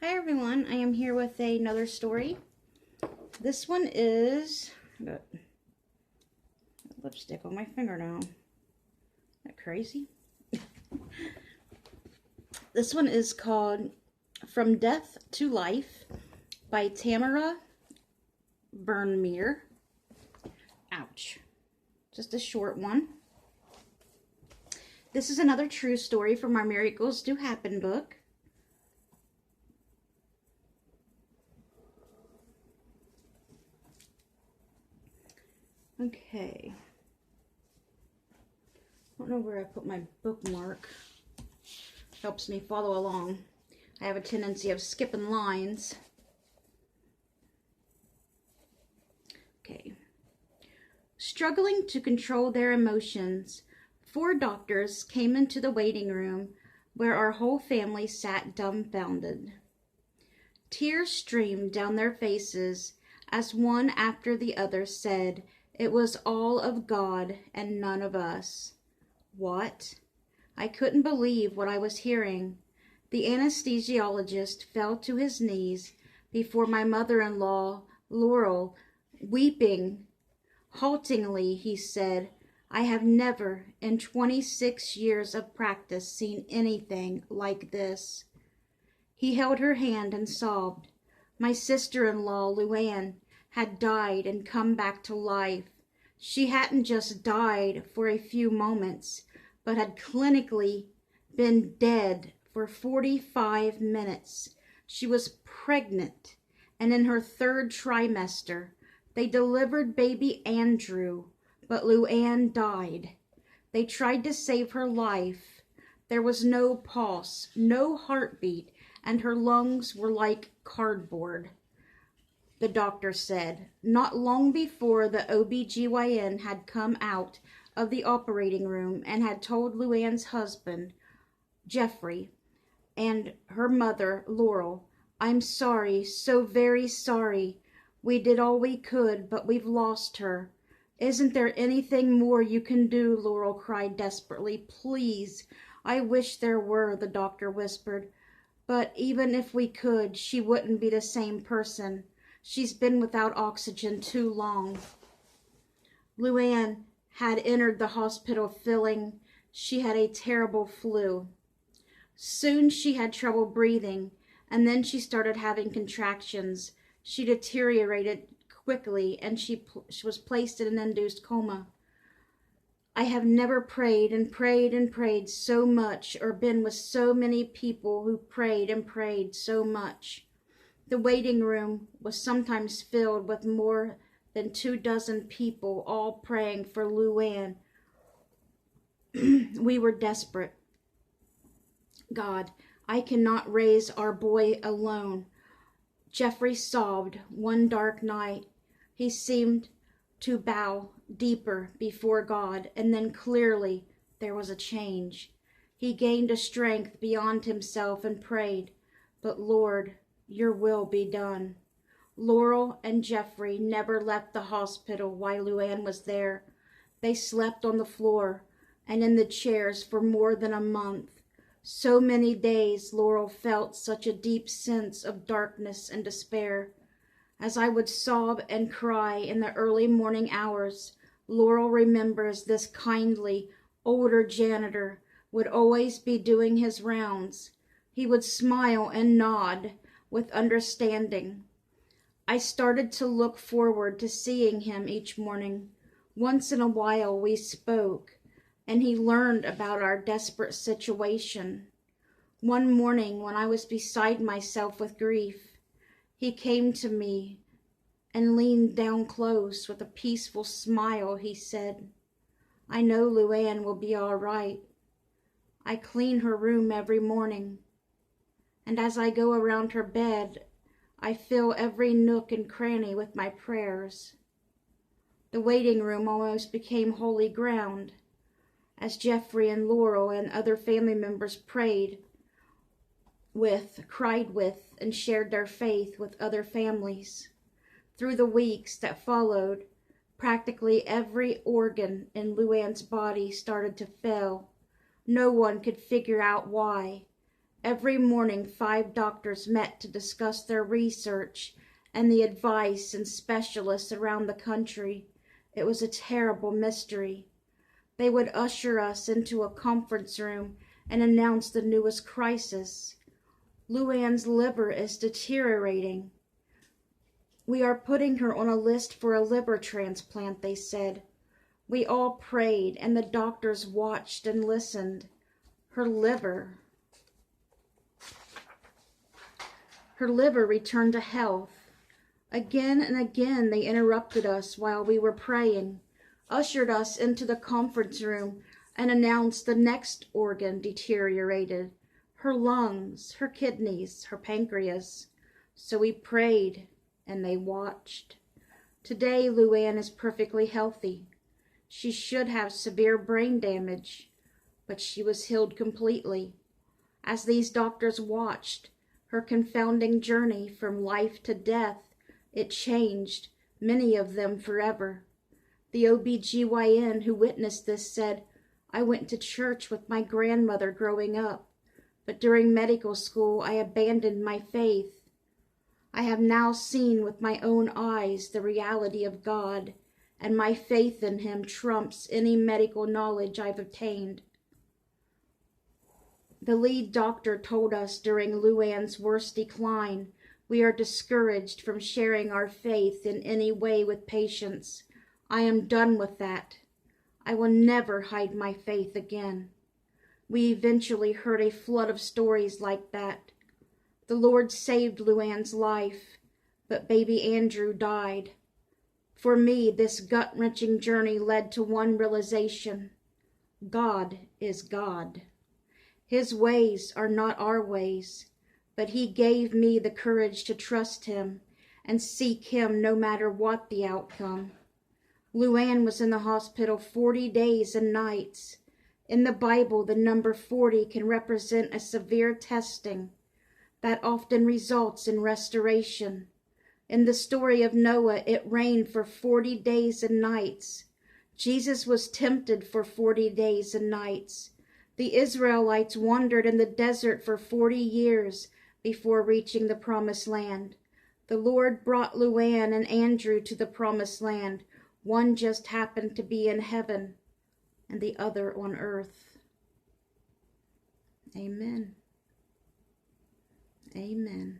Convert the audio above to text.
Hi everyone, I am here with another story. This one is, I got lipstick on my finger now. Isn't that crazy? This one is called From Death to Life by Tamara Bernmere. Ouch. Just a short one. This is another true story from our Miracles Do Happen book. Okay. I don't know where I put my bookmark. Helps me follow along. I have a tendency of skipping lines. Okay. Struggling to control their emotions, 4 doctors came into the waiting room where our whole family sat dumbfounded. Tears streamed down their faces as one after the other said, "It was all of God and none of us." What? I couldn't believe what I was hearing. The anesthesiologist fell to his knees before my mother-in-law, Laurel, weeping. Haltingly, he said, "I have never in 26 years of practice seen anything like this." He held her hand and sobbed. My sister-in-law, Luann, had died and come back to life. She hadn't just died for a few moments, but had clinically been dead for 45 minutes. She was pregnant and in her 3rd trimester. They delivered baby Andrew, but Luann died. They tried to save her life. There was no pulse, no heartbeat, and her lungs were like cardboard. The doctor said, not long before the OB/GYN had come out of the operating room and had told Luann's husband, Jeffrey, and her mother, Laurel, "I'm sorry, so very sorry. We did all we could, but we've lost her." "Isn't there anything more you can do?" Laurel cried desperately. "Please." "I wish there were," the doctor whispered. "But even if we could, she wouldn't be the same person. She's been without oxygen too long." Luann had entered the hospital feeling she had a terrible flu. Soon she had trouble breathing, and then she started having contractions. She deteriorated quickly, and she was placed in an induced coma. I have never prayed and prayed and prayed so much, or been with so many people who prayed and prayed so much. The waiting room was sometimes filled with more than 24 people, all praying for Luann. We were desperate. "God, I cannot raise our boy alone." Jeffrey sobbed one dark night. He seemed to bow deeper before God, and then clearly there was a change. He gained a strength beyond himself and prayed, "But Lord, your will be done." Laurel and Jeffrey never left the hospital while Luann was there. They slept on the floor and in the chairs for more than a month. So many days Laurel felt such a deep sense of darkness and despair. As I would sob and cry in the early morning hours, Laurel remembers this kindly, older janitor would always be doing his rounds. He would smile and nod with understanding. I started to look forward to seeing him each morning. Once in a while we spoke, and he learned about our desperate situation. One morning when I was beside myself with grief, he came to me and leaned down close. With a peaceful smile, he said, "I know Luann will be all right. I clean her room every morning, and as I go around her bed, I fill every nook and cranny with my prayers." The waiting room almost became holy ground as Jeffrey and Laurel and other family members prayed with, cried with, and shared their faith with other families. Through the weeks that followed, practically every organ in Luann's body started to fail. No one could figure out why. Every morning, 5 doctors met to discuss their research and the advice and specialists around the country. It was a terrible mystery. They would usher us into a conference room and announce the newest crisis. Luann's liver is deteriorating. We are putting her on a list for a liver transplant, they said. We all prayed, and the doctors watched and listened. Her liver returned to health. Again and again they interrupted us while we were praying, ushered us into the conference room, and announced the next organ deteriorated, her lungs, her kidneys, her pancreas. So we prayed, and they watched. Today, Luann is perfectly healthy. She should have severe brain damage, but she was healed completely. As these doctors watched her confounding journey from life to death, it changed, many of them forever. The OBGYN who witnessed this said, I went to church with my grandmother growing up, but during medical school I abandoned my faith. I have now seen with my own eyes the reality of God, and my faith in Him trumps any medical knowledge I've obtained. The lead doctor told us during Luann's worst decline, we are discouraged from sharing our faith in any way with patients. I am done with that. I will never hide my faith again. We eventually heard a flood of stories like that. The Lord saved Luann's life, but baby Andrew died. For me, this gut-wrenching journey led to one realization. God is God. His ways are not our ways, but He gave me the courage to trust Him and seek Him no matter what the outcome. Luann was in the hospital 40 days and nights. In the Bible, the number 40 can represent a severe testing that often results in restoration. In the story of Noah, it rained for 40 days and nights. Jesus was tempted for 40 days and nights. The Israelites wandered in the desert for 40 years before reaching the promised land. The Lord brought Luann and Andrew to the promised land. One just happened to be in heaven and the other on earth. Amen. Amen.